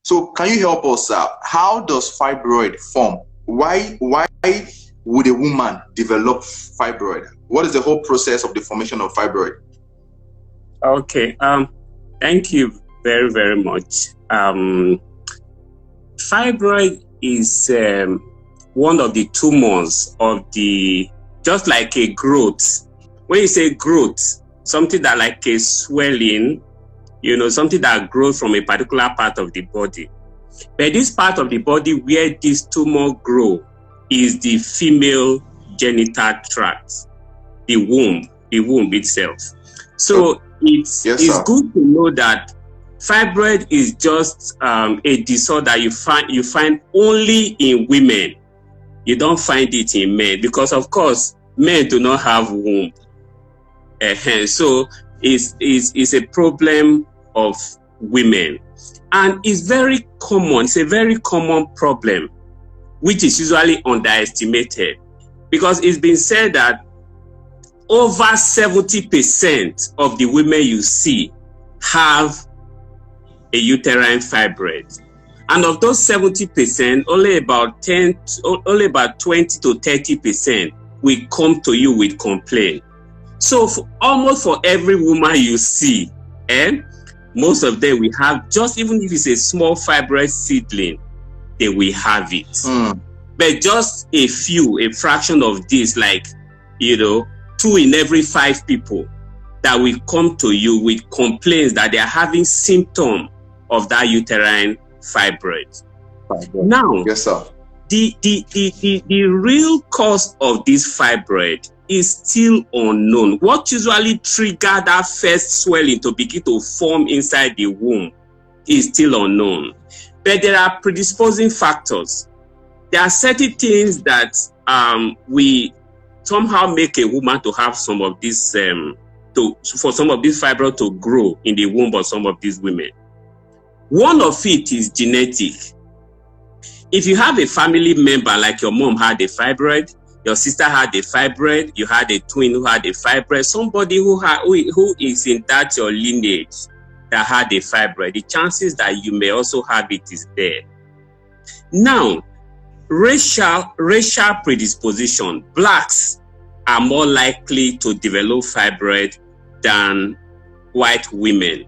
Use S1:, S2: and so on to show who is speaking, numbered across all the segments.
S1: So can you help us out? How does fibroid form? Why would a woman develop fibroid? What is the whole process of the formation of fibroid?
S2: Okay. Thank you very, very much. Fibroid is one of the tumors of the, just like a growth. When you say growth, something that like a swelling, you know, something that grows from a particular part of the body. But this part of the body where this tumor grow is the female genital tract, the womb itself. So it's good to know that fibroid is just a disorder you find only in women. You don't find it in men because, of course, men do not have womb. So it's a problem of women, and it's very common. It's a very common problem, which is usually underestimated, because it's been said that over 70% of the women you see have a uterine fibroid. And of those 70%, only about 20 to 30% will come to you with complaint. So almost for every woman you see, most of them will have, just even if it's a small fibroid seedling, they will have it. But just a fraction of this, like, 2 in every 5 people that will come to you with complaints that they are having symptoms of that uterine fibroid. Now,
S1: yes, sir.
S2: The real cause of this fibroid is still unknown. What usually triggers that first swelling to begin to form inside the womb is still unknown. But there are predisposing factors. There are certain things that we somehow make a woman to have some of this, for some of this fibroid to grow in the womb of some of these women. One of it is genetic. If you have a family member, like your mom had a fibroid, your sister had a fibroid, you had a twin who had a fibroid, somebody who is in that your lineage that had a fibroid, the chances that you may also have it is there. Now, racial predisposition. Blacks are more likely to develop fibroid than white women.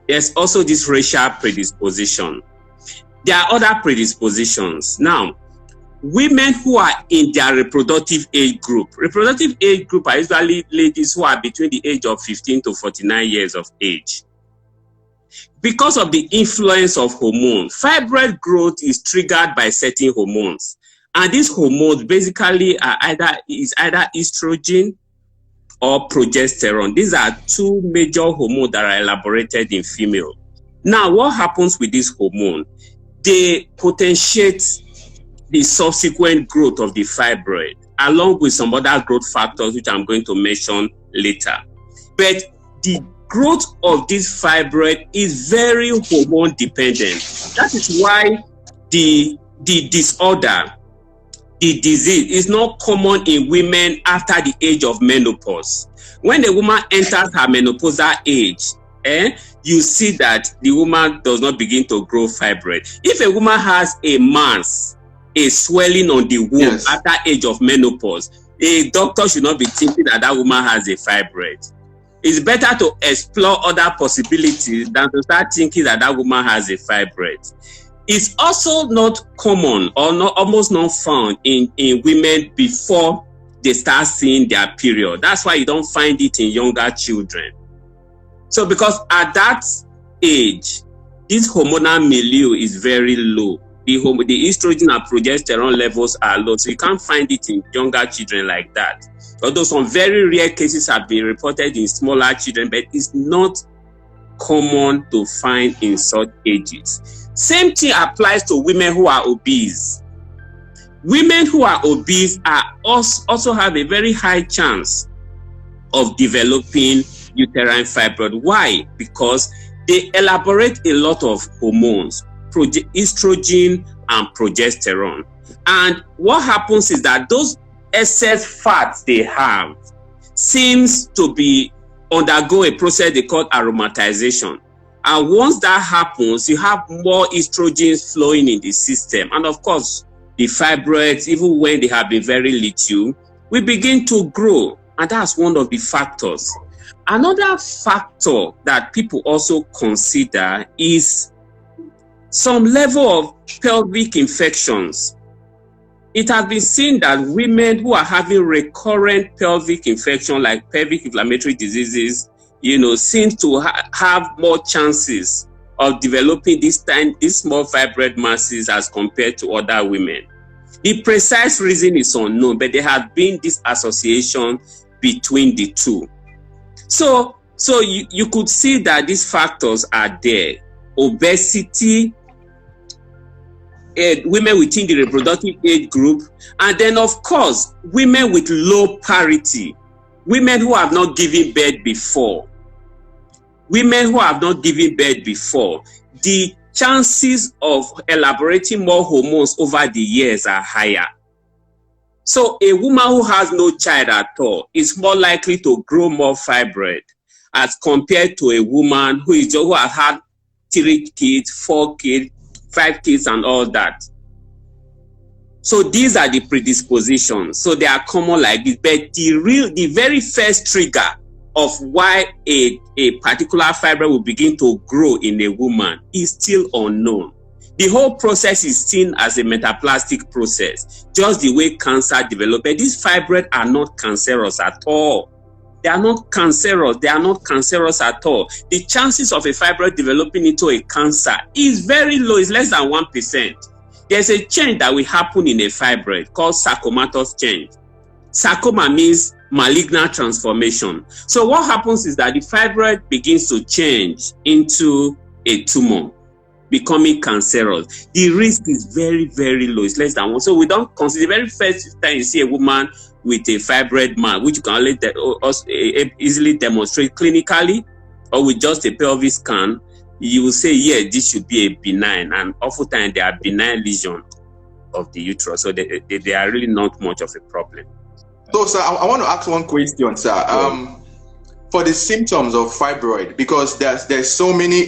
S2: There's also this racial predisposition. There are other predispositions. Now, women who are in their reproductive age group are usually ladies who are between the age of 15 to 49 years of age. Because of the influence of hormones, fibroid growth is triggered by certain hormones. And these hormones basically are either estrogen or progesterone. These are 2 major hormones that are elaborated in female. Now, what happens with this hormone? They potentiate the subsequent growth of the fibroid, along with some other growth factors, which I'm going to mention later. But the growth of this fibroid is very hormone dependent. That is why the disorder, the disease, is not common in women after the age of menopause. When a woman enters her menopausal age, you see that the woman does not begin to grow fibroid. If a woman has a mass, a swelling on the womb after age of menopause, a doctor should not be thinking that that woman has a fibroid. It's better to explore other possibilities than to start thinking that that woman has a fibroid. It's also not common or almost not found in women before they start seeing their period. That's why you don't find it in younger children. So because at that age, this hormonal milieu is very low. The estrogen and progesterone levels are low, so you can't find it in younger children like that. Although some very rare cases have been reported in smaller children, but it's not common to find in such ages. Same thing applies to women who are obese. Women who are obese also have a very high chance of developing uterine fibroid. Why? Because they elaborate a lot of hormones, estrogen and progesterone. And what happens is that those excess fats they have seems to be undergo a process they call aromatization. And once that happens, you have more estrogens flowing in the system. And of course, the fibroids, even when they have been very little, will begin to grow. And that's one of the factors. Another factor that people also consider is some level of pelvic infections. It has been seen that women who are having recurrent pelvic infection, like pelvic inflammatory diseases, seem to have more chances of developing this small fibroid masses as compared to other women. The precise reason is unknown, but there has been this association between the two. So you could see that these factors are there. Obesity, women within the reproductive age group, and then of course, women with low parity, women who have not given birth before. Women who have not given birth before, the chances of elaborating more hormones over the years are higher. So a woman who has no child at all is more likely to grow more fibroid as compared to a woman who has had 3 kids, 4 kids, 5 kids, and all that. So these are the predispositions. So they are common like this. But the very first trigger of why a particular fibroid will begin to grow in a woman is still unknown. The whole process is seen as a metaplastic process, just the way cancer develops. But these fibroids are not cancerous at all. They are not cancerous. They are not cancerous at all. The chances of a fibroid developing into a cancer is very low. It's less than 1%. There's a change that will happen in a fibroid called sarcomatous change. Sarcoma means malignant transformation. So what happens is that the fibroid begins to change into a tumor, becoming cancerous. The risk is very, very low. It's less than 1. So we don't consider the very first time you see a woman with a fibroid mass, which you can only easily demonstrate clinically or with just a pelvic scan, you will say, yeah, this should be a benign. And oftentimes they are benign lesion of the uterus. So they are really not much of a problem.
S1: So, sir, I want to ask one question, sir. For the symptoms of fibroid, because there's so many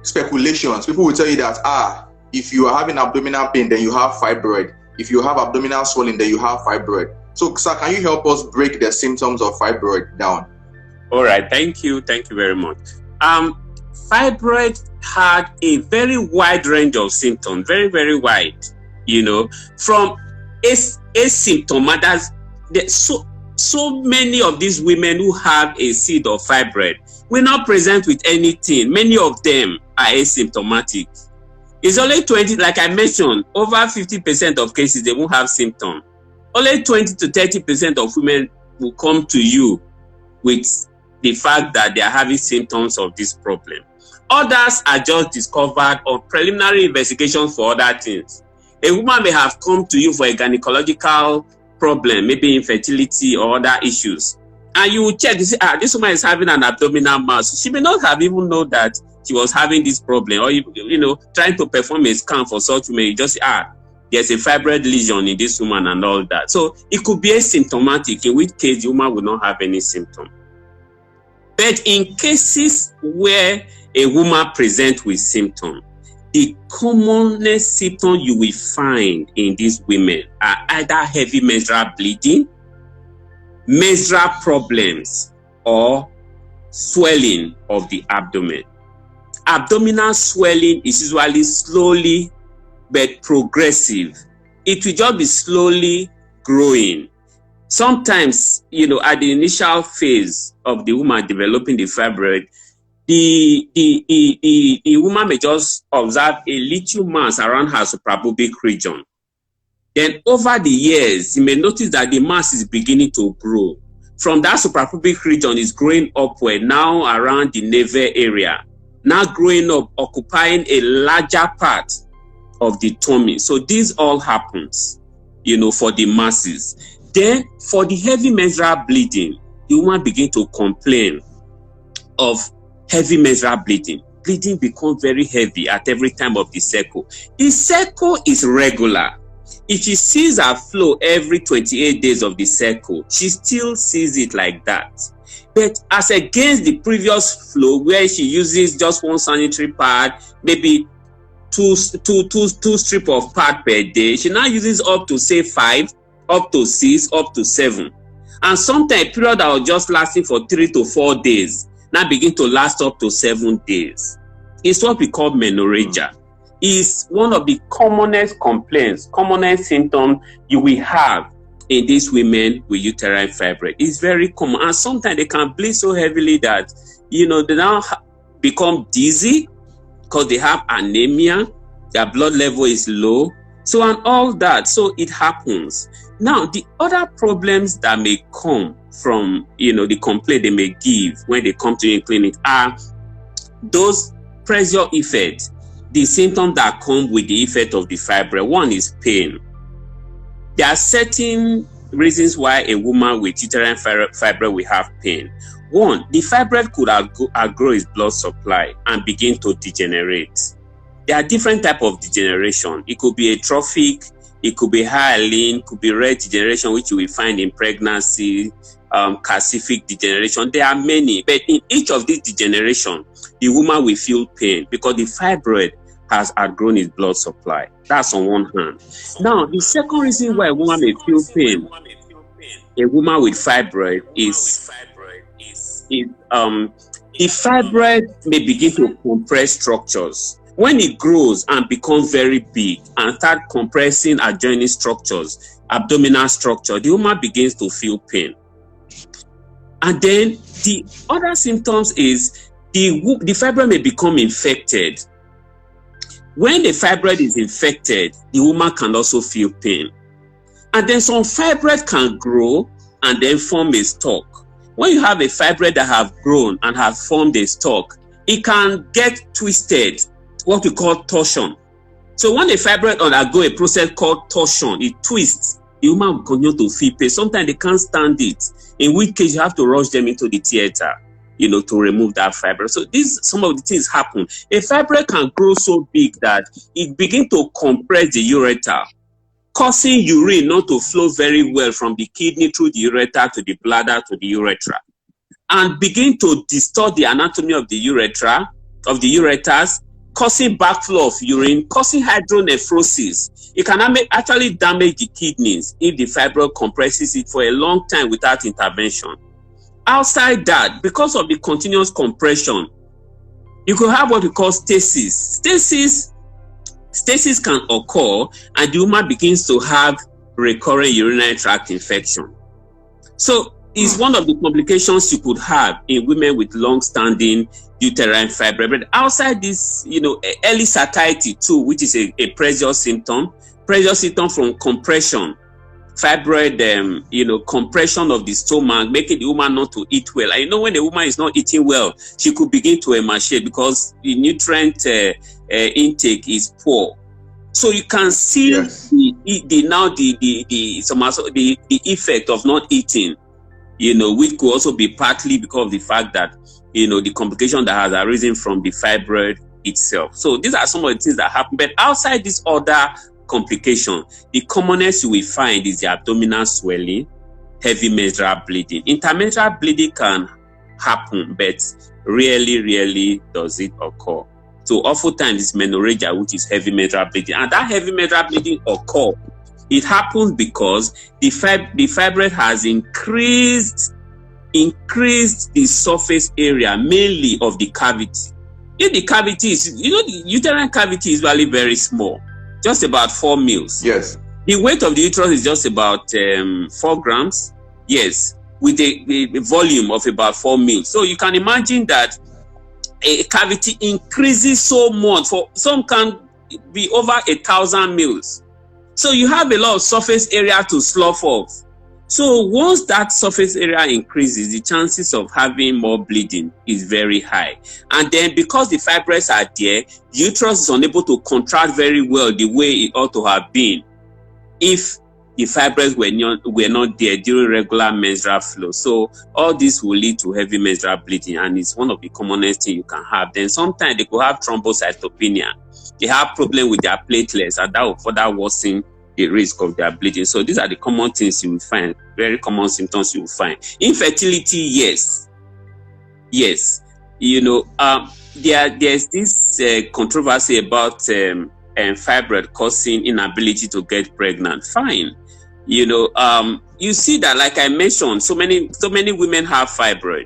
S1: speculations. People will tell you that, if you are having abdominal pain, then you have fibroid. If you have abdominal swelling, then you have fibroid. So, sir, can you help us break the symptoms of fibroid down?
S2: All right. Thank you. Thank you very much. Fibroid had a very wide range of symptoms, very, very wide, from asymptomatic. So many of these women who have a seed of fibroid will not present with anything. Many of them are asymptomatic. It's only 20, like I mentioned, over 50% of cases, they won't have symptoms. Only 20 to 30% of women will come to you with the fact that they are having symptoms of this problem. Others are just discovered on preliminary investigations for other things. A woman may have come to you for a gynecological problem, maybe infertility or other issues. And you will check, you say, this woman is having an abdominal mass. She may not have even known that she was having this problem, or trying to perform a scan for such women, you just say, there's a fibroid lesion in this woman and all that. So it could be asymptomatic, in which case the woman will not have any symptom. But in cases where a woman presents with symptoms, the commonest symptom you will find in these women are either heavy menstrual bleeding, menstrual problems, or swelling of the abdomen. Abdominal swelling is usually slowly but progressive. It will just be slowly growing. Sometimes, at the initial phase of the woman developing the fibroid, the woman may just observe a little mass around her suprapubic region. Then over the years, you may notice that the mass is beginning to grow. From that suprapubic region, is growing upward, now around the navel area, now growing up, occupying a larger part of the tummy. So this all happens, for the masses. Then for the heavy menstrual bleeding, the woman begins to complain of heavy menstrual bleeding. Bleeding becomes very heavy at every time of the cycle. The cycle is regular. If she sees her flow every 28 days of the cycle, she still sees it like that. But as against the previous flow where she uses just one sanitary pad, maybe two strip of pad per day, she now uses up to say 5, up to 6, up to 7. And sometimes a period that was just lasting for 3 to 4 days now begin to last up to 7 days. It's what we call menorrhagia. Is one of the commonest complaints, commonest symptoms you will have in these women with uterine fibroid. It's very common, and sometimes they can bleed so heavily that they now become dizzy because they have anemia, their blood level is low, so and all that. So it happens. Now, the other problems that may come from the complaint they may give when they come to your clinic are those pressure effects. The symptoms that come with the effect of the fibroid. One is pain. There are certain reasons why a woman with uterine fibroid will have pain. One, the fibroid could outgrow its blood supply and begin to degenerate. There are different types of degeneration. It could be atrophic, it could be hyaline, could be red degeneration, which you will find in pregnancy, calcific degeneration. There are many, but in each of these degeneration, the woman will feel pain because the fibroid has outgrown its blood supply. That's on one hand. Now, the second reason why a woman may feel pain, a woman with fibroid, is the fibroid may begin to compress structures. When it grows and becomes very big and start compressing adjoining structures, abdominal structure, the woman begins to feel pain. And then the other symptoms is the fibroid may become infected. When the fibroid is infected, the woman can also feel pain. And then some fibroid can grow and then form a stalk. When you have a fibroid that have grown and have formed a stalk, it can get twisted, what we call torsion. So when the fibroid undergo a process called torsion, it twists, the woman will continue to feel pain. Sometimes they can't stand it, in which case you have to rush them into the theater, to remove that fibroid. So some of the things happen. A fibroid can grow so big that it begins to compress the ureter, causing urine not to flow very well from the kidney through the ureter to the bladder to the urethra, and begin to distort the anatomy of the urethra, of the ureters, causing backflow of urine, causing hydronephrosis. It can actually damage the kidneys if the fibroid compresses it for a long time without intervention. Outside that, because of the continuous compression, you could have what we call stasis. Stasis can occur and the woman begins to have recurrent urinary tract infection. So it's one of the complications you could have in women with long-standing uterine fibroid. But outside this, early satiety too, which is a pressure symptom from compression. Fibroid, compression of the stomach, making the woman not to eat well. And when the woman is not eating well, she could begin to emaciate because the nutrient intake is poor. So you can see the effect of not eating, which could also be partly because of the fact that, the complication that has arisen from the fibroid itself. So these are some of the things that happen. But outside this other complication, the commonest you will find is the abdominal swelling, heavy menstrual bleeding. Intermenstrual bleeding can happen, but rarely does it occur. So oftentimes it's menorrhagia, which is heavy menstrual bleeding. And that heavy menstrual bleeding occurs. It happens because the fibroid has increased the surface area, mainly of the cavity. If the cavity is, the uterine cavity is really very small, just about 4 mils.
S1: Yes.
S2: The weight of the uterus is just about 4 grams. Yes, with a volume of about 4 mils. So you can imagine that a cavity increases so much. For some can be over 1,000 mils. So you have a lot of surface area to slough off. So once that surface area increases, the chances of having more bleeding is very high. And then because the fibroids are there, the uterus is unable to contract very well the way it ought to have been if the fibroids were not there during regular menstrual flow. So all this will lead to heavy menstrual bleeding, and it's one of the commonest things you can have. Then sometimes they could have thrombocytopenia. They have problem with their platelets, and that will further worsen the risk of their bleeding. So these are the common things you will find, very common symptoms you will find. Infertility, yes. There's this controversy about fibroid causing inability to get pregnant. Fine. You see that, like I mentioned, so many women have fibroid.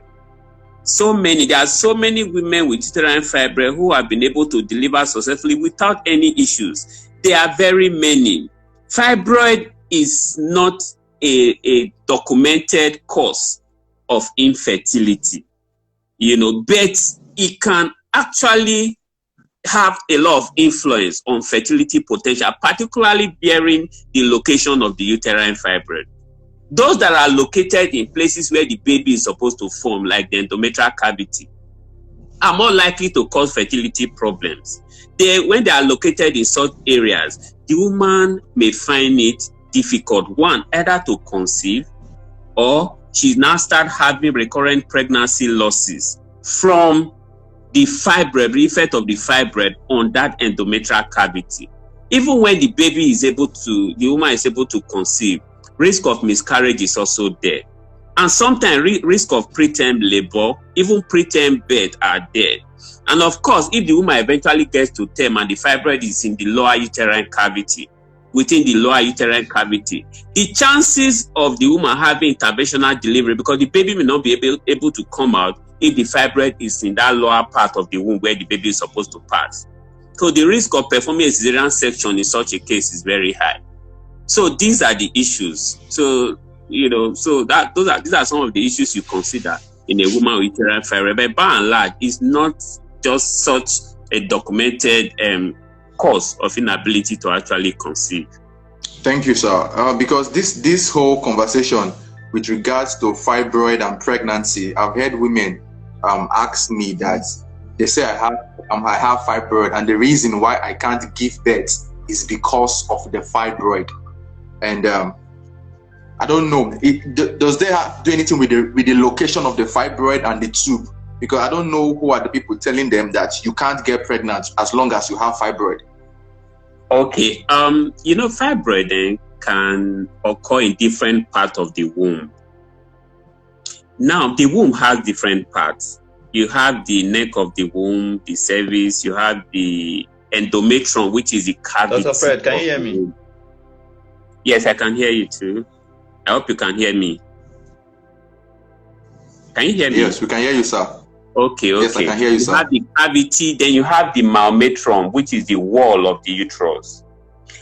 S2: There are so many women with uterine fibroid who have been able to deliver successfully without any issues. There are very many. Fibroid is not a documented cause of infertility, but it can actually have a lot of influence on fertility potential, particularly bearing the location of the uterine fibroid. Those that are located in places where the baby is supposed to form, like the endometrial cavity, are more likely to cause fertility problems. When they are located in such areas, the woman may find it difficult, one, either to conceive, or she now start having recurrent pregnancy losses from the fibroid, the effect of the fibroid on that endometrial cavity. Even when the woman is able to conceive, risk of miscarriage is also there. And sometimes risk of preterm labor, even preterm birth are there. And of course, if the woman eventually gets to term and the fibroid is in the lower uterine cavity, within the lower uterine cavity, the chances of the woman having interventional delivery, because the baby may not be able to come out if the fibroid is in that lower part of the womb where the baby is supposed to pass. So the risk of performing a cesarean section in such a case is very high. So these are the issues. So these are some of the issues you consider in a woman with uterine fibroid. But by and large, it's not just such a documented cause of inability to actually conceive.
S1: Thank you, sir. Because this whole conversation with regards to fibroid and pregnancy, I've heard women ask me that they say I have fibroid, and the reason why I can't give birth is because of the fibroid. And I don't know, does they do anything with the location of the fibroid and the tube? Because I don't know who are the people telling them that you can't get pregnant as long as you have fibroid.
S2: Okay, fibroid can occur in different parts of the womb. Now, the womb has different parts. You have the neck of the womb, the cervix, you have the endometrium, which is the cavity.
S3: Dr. Fred, can you hear me?
S2: Yes, I can hear you too. I hope you can hear me. Can you hear me?
S1: Yes, we can hear you, sir.
S2: Okay.
S1: Yes, I can hear you, sir.
S2: You have the cavity, then you have the myometrium, which is the wall of the uterus.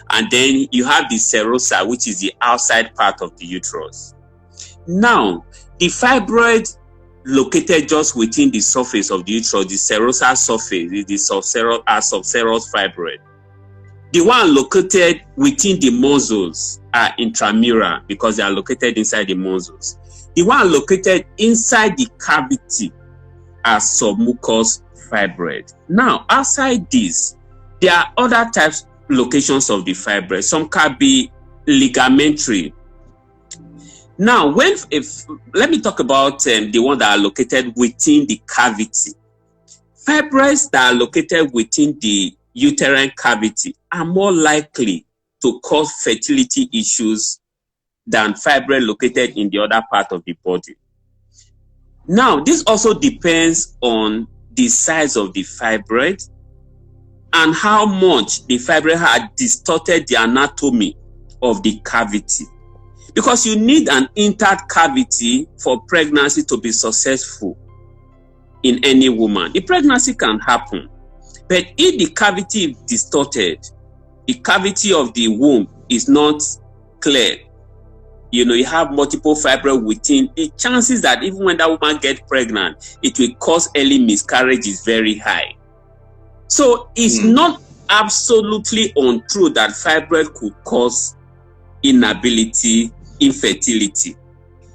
S2: And then you have the serosa, which is the outside part of the uterus. Now, the fibroid located just within the surface of the uterus, the serosa surface, is the subserous fibroid. The one located within the muscles are intramural because they are located inside the muscles. The one located inside the cavity are submucous fibroid. Now, outside this, there are other locations of the fibroid. Some can be ligamentary. Now, let me talk about the one that are located within the cavity. Fibroids that are located within the uterine cavity are more likely to cause fertility issues than fibroid located in the other part of the body. Now, this also depends on the size of the fibroid and how much the fibroid had distorted the anatomy of the cavity. Because you need an intact cavity for pregnancy to be successful in any woman. The pregnancy can happen, but if the cavity is distorted, the cavity of the womb is not clear, you have multiple fibroids within, the chances that even when that woman gets pregnant, it will cause early miscarriage is very high. So it's not absolutely untrue that fibroid could cause infertility,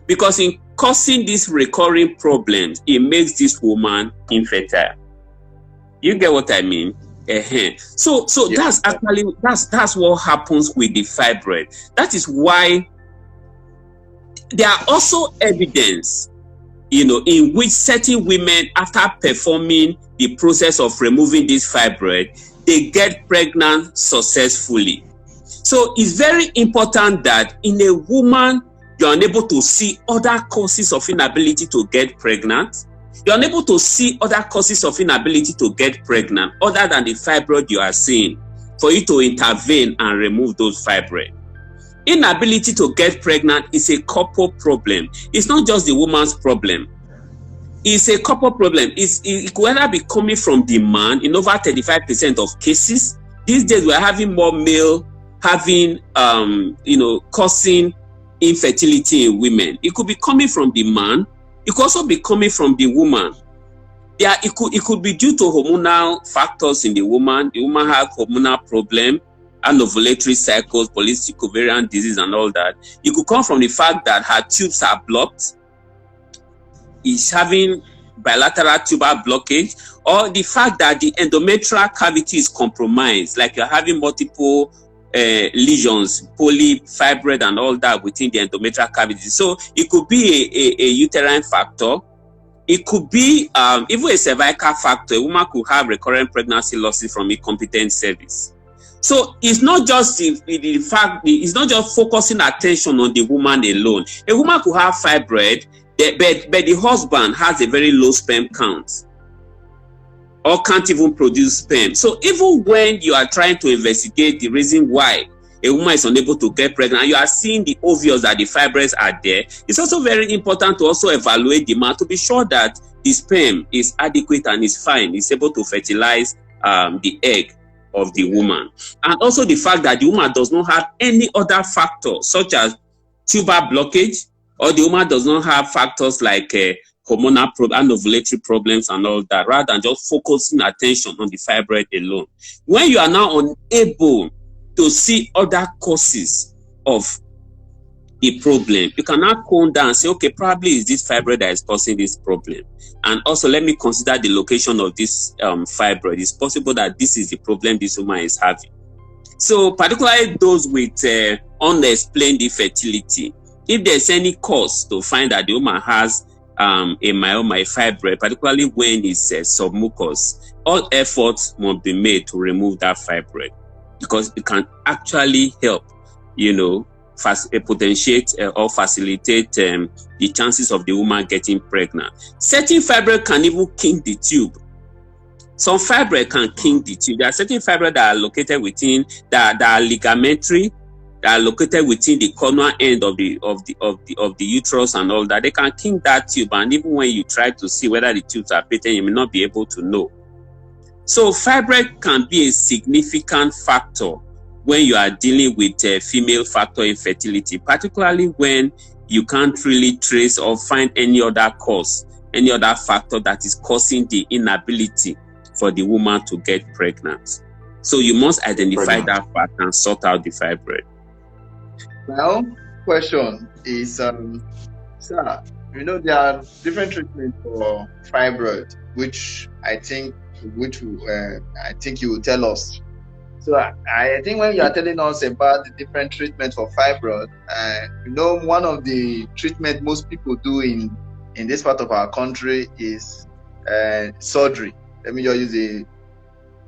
S2: because in causing these recurring problems, it makes this woman infertile. You get what I mean? So yes. That's what happens with the fibroid. That is why there are also evidence, in which certain women, after performing the process of removing this fibroid, they get pregnant successfully. So it's very important that in a woman, you're unable to see other causes of inability to get pregnant. You're unable to see other causes of inability to get pregnant other than the fibroid you are seeing, for you to intervene and remove those fibroids. Inability to get pregnant is a couple problem. It's not just the woman's problem. It's a couple problem. It could either be coming from the man in over 35% of cases. These days, we're having more male having, causing infertility in women. It could be coming from the man. It could also be coming from the woman. It could be due to hormonal factors in the woman. The woman has hormonal problem, anovulatory cycles, polycystic ovarian disease, and all that. It could come from the fact that her tubes are blocked. Is having bilateral tuber blockage, or the fact that the endometrial cavity is compromised, like you're having multiple lesions, polyp, fibroid, and all that within the endometrial cavity. So it could be a uterine factor. It could be even a cervical factor. A woman could have recurrent pregnancy losses from incompetent cervix. So it's not just the fact, it's not just focusing attention on the woman alone. A woman could have fibroid, but the husband has a very low sperm count or can't even produce sperm. So even when you are trying to investigate the reason why a woman is unable to get pregnant, and you are seeing the obvious that the fibroids are there, it's also very important to also evaluate the man to be sure that the sperm is adequate and is fine, is able to fertilize the egg of the woman. And also the fact that the woman does not have any other factor such as tuber blockage, or the woman does not have factors like hormonal and ovulatory problems and all that, rather than just focusing attention on the fibroid alone. When you are now unable to see other causes of the problem, you can now calm down and say, okay, probably it's this fibroid that is causing this problem. And also let me consider the location of this fibroid. It's possible that this is the problem this woman is having. So particularly those with unexplained infertility, if there's any cause to find that the woman has a myoma, a fibroid, particularly when it's submucous, all efforts must be made to remove that fibroid, because it can actually help, potentiate or facilitate the chances of the woman getting pregnant. Certain fibroid can even kink the tube. Some fibroid can kink the tube. There are certain fibroid that are located within, that are ligamentary, that are located within the corner end of the uterus and all that. They can kink that tube, and even when you try to see whether the tubes are patent, you may not be able to know. So fibroid can be a significant factor when you are dealing with female factor infertility, particularly when you can't really trace or find any other cause, any other factor that is causing the inability for the woman to get pregnant. So you must identify that fact and sort out the fibroid.
S3: My own question is, sir, there are different treatments for fibroid, which I think you will tell us. So I think when you are telling us about the different treatments for fibroid, one of the treatment most people do in this part of our country is surgery. Let me just use a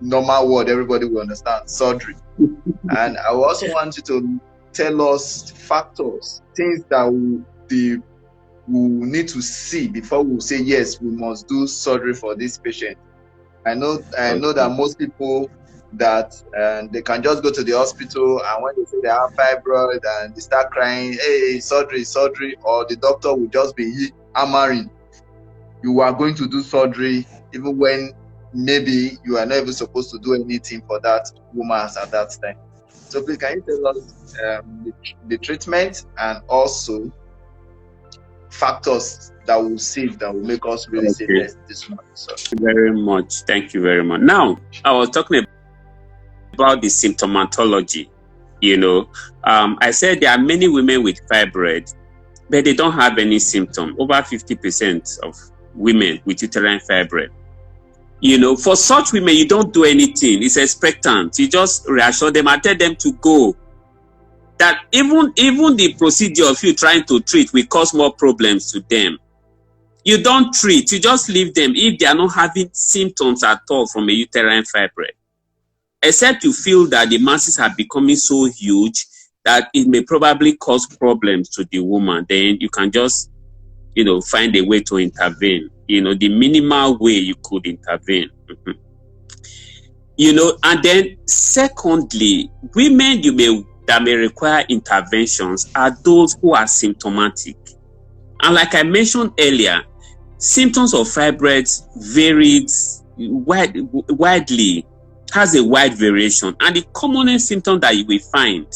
S3: normal word everybody will understand: surgery. And I also want you to tell us factors, things that we need to see before we say yes, we must do surgery for this patient. I know that most people that they can just go to the hospital, and when they say they have fibroid and they start crying, hey, surgery, or the doctor will just be hammering, you are going to do surgery, even when maybe you are not even supposed to do anything for that woman at that time. So please, can you tell us the treatment and also factors that will make us really say yes this month?
S2: Thank you very much. Thank you very much. Now, I was talking about the symptomatology. I said there are many women with fibroid, but they don't have any symptom. Over 50% of women with uterine fibroid. For such women, you don't do anything. It's expectant. You just reassure them and tell them to go. That even the procedure of you trying to treat will cause more problems to them. You don't treat. You just leave them if they are not having symptoms at all from a uterine fibroid. except you feel that the masses are becoming so huge that it may probably cause problems to the woman, then you can just, you know, find a way to intervene, you know, the minimal way you could intervene. You know, and then secondly, women that may require interventions are those who are symptomatic. And like I mentioned earlier, symptoms of fibroids varies widely, has a wide variation. And the commonest symptom that you will find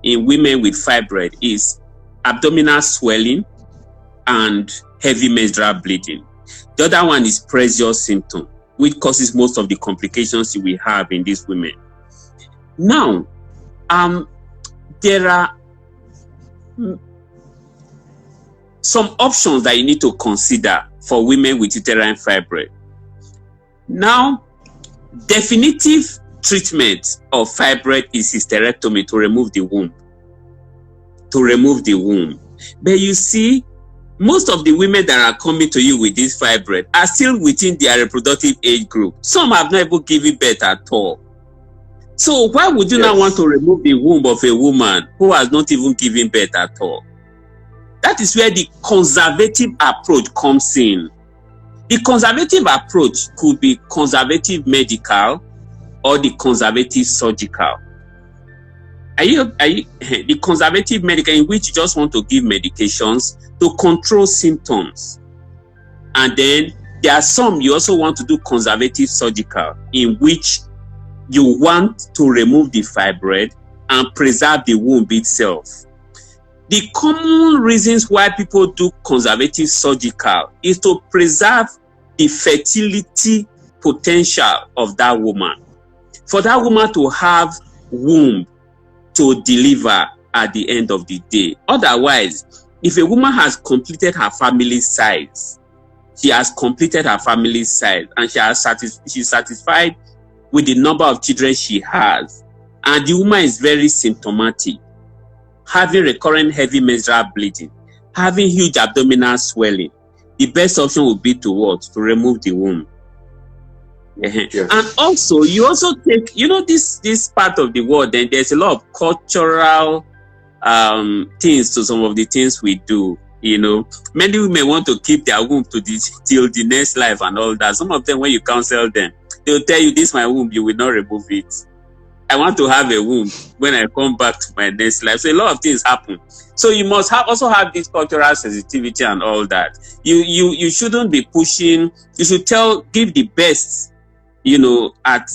S2: in women with fibroid is abdominal swelling and heavy menstrual bleeding. The other one is pressure symptom, which causes most of the complications you will have in these women. Now, there are some options that you need to consider for women with uterine fibroid. Now, definitive treatment of fibroid is hysterectomy to remove the womb. But you see, most of the women that are coming to you with this fibroid are still within their reproductive age group. Some have not even given birth at all. So why would you not want to remove the womb of a woman who has not even given birth at all? That is where the conservative approach comes in. The conservative approach could be conservative medical or the conservative surgical. The conservative medical, in which you just want to give medications to control symptoms. And then there are some you also want to do conservative surgical, in which you want to remove the fibroid and preserve the womb itself. The common reasons why people do conservative surgical is to preserve the fertility potential of that woman. For that woman to have womb to deliver at the end of the day. Otherwise, if a woman has completed her family size, she has completed her family size and she's satisfied with the number of children she has, and the woman is very symptomatic, having recurrent heavy menstrual bleeding, having huge abdominal swelling, the best option would be to what? To remove the womb. Yes. And also, you also take, you know, this part of the world, then there's a lot of cultural things to some of the things we do. You know, many women want to keep their womb till the next life and all that. Some of them, when you counsel them, they'll tell you, this is my womb, you will not remove it. I want to have a womb when I come back to my next life. So a lot of things happen. So you must also have this cultural sensitivity and all that. You shouldn't be pushing. You should give the best, you know, at